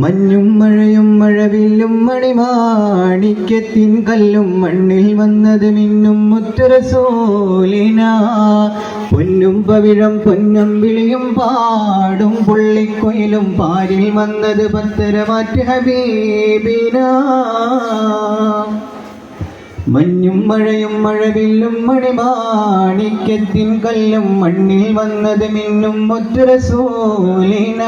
മഞ്ഞും മഴയും മഴവില്ലും മണിമാണിക്യത്തിൻ കല്ലും മണ്ണിൽ വന്നത് മിന്നും മുത്തുറസൂലിന. പൊന്നും പവിഴം പൊന്നും വിളിയും പാടും പുള്ളിക്കൊയിലും പാരിൽ വന്നത് പത്തരമാറ്റ് ഹബീബിന. മഞ്ഞും മഴയും മഴവില്ലും മണിമാണിക്യത്തിൻ കല്ലും മണ്ണിൽ വന്നത് മിന്നും മുത്തുറസൂലിന.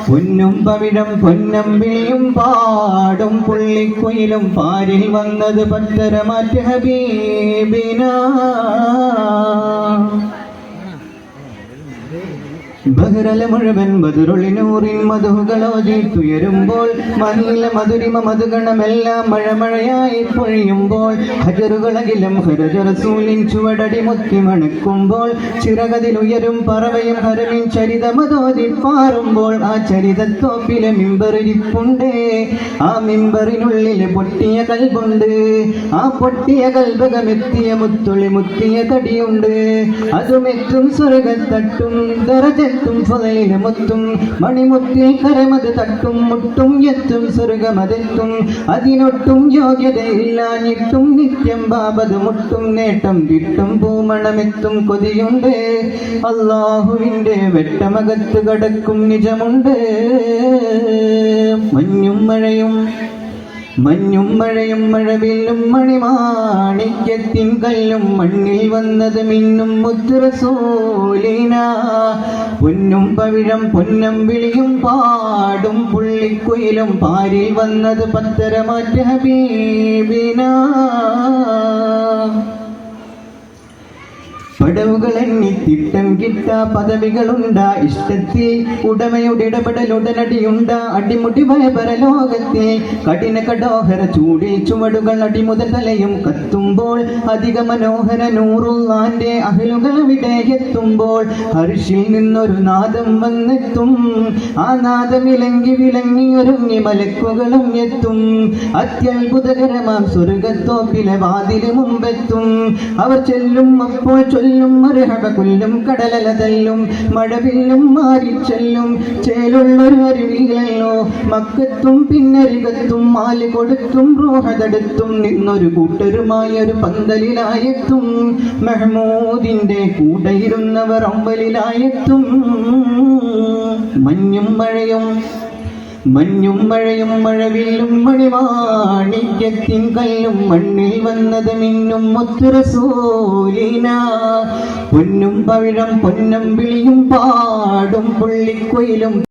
പൊന്നും പവിഴം പൊന്നമ്പിളിയും പാടും പുള്ളിക്കുയിലും പാരിൽ വന്നത് പത്തരമാറ്റ് ഹബീബിന. ബഹ്റല മുഴുവൻ ബദറുളിനൂറിൻ മധുകളോതി തുയരുമ്പോൾ മഹില മധുരിമ മധുഗണമെല്ലാം മഴമഴയായി പൊഴിയുമ്പോൾ ഹജറുകളകിലും ഹരജറസൂലിൻ ചുവടടി മുത്തി മണക്കുമ്പോൾ ചിറകതിലുയരും പറവയും ഹരമിൻ ചരിതമതോതി പാറുമ്പോൾ ആ ചരിതത്തോപ്പിലെ മിമ്പറിരിപ്പുണ്ട്. ആ മിമ്പറിനുള്ളിൽ പൊട്ടിയ കൽബുണ്ട്. ആ പൊട്ടിയ കൽബകമെത്തിയ മുത്തുളി മുത്തിയ തടിയുണ്ട്. അതുമെത്തും സ്വർഗത്തട്ടും ദറജത്തും ഫളിലുമൊത്തും മണിമുത്തിൽ കരമത് തട്ടും മുട്ടും എത്തും സ്വർഗമതെത്തും. അതിനൊട്ടും യോഗ്യതയില്ലാഞ്ഞിട്ടും നിത്യം ബാബത് മുട്ടും നേട്ടം കിട്ടും പൂമണമെത്തും കൊതിയുണ്ട്. അല്ലാഹുവിൻ്റെ വെട്ടമകത്ത് കടക്കും നിജമുണ്ട്. മഞ്ഞും മഴയും മഴവില്ലും മണിമാണിക്യത്തിൻ കല്ലും മണ്ണിൽ വന്നത് മിന്നും മുത്തുറസൂലിന. പൊന്നും പവിഴം പൊന്നം വിളിയും പാടും പുള്ളിക്കുയിലും പാരിൽ വന്നത് പത്തരമാറ്റ് ഹബീബിന. പടവുകൾ എണ്ണി തിട്ടം കിട്ട പദവികളുണ്ട ഇഷ്ടത്തിൽ ഉടമയുടെ ഇടപെടലുടനടിയുണ്ട അടിമുടി ഭയപരലോകത്തെ കഠിന കടോഹര ചൂടിൽ ചുവടുകൾ അടിമുതൽ തലയും കത്തുമ്പോൾ അധിക മനോഹര നൂറുള്ളാന്റെ അഹലുകൾ അവിടെ എത്തുമ്പോൾ ഹർഷിൽ നിന്നൊരു നാദം വന്നെത്തും. ആ നാദം വിളങ്ങി ഒരുങ്ങി മലക്കുകളും എത്തും. അത്യത്ഭുതകരമാം സ്വർഗത്തോപ്പിലെ വാതില് മുമ്പെത്തും. അവർ ചെല്ലും അപ്പോൾ മർഹബ കൊല്ലും കടലല തല്ലും മഴവില്ലും മാറിച്ചെല്ലും ചേലുള്ളൊരു അരുവികളല്ലോ മക്കത്തും പിന്നരികത്തും മാല് കൊടുത്തും റൂഹതെടുത്തും നിന്നൊരു കൂട്ടരുമായൊരു പന്തലിലായെത്തും. മെഹ്മൂദിന്റെ കൂടെ ഇരുന്നവർ അമ്പലിലായെത്തും. മഞ്ഞും മഴയും മഴവില്ലും മണിമാണിക്യത്തിൻ കല്ലും മണ്ണിൽ വന്നത് മിന്നും മുത്തുറസൂലിന. പൊന്നും പവിഴം പൊന്നമ്പിളിയും പാടും പുള്ളിക്കുയിലും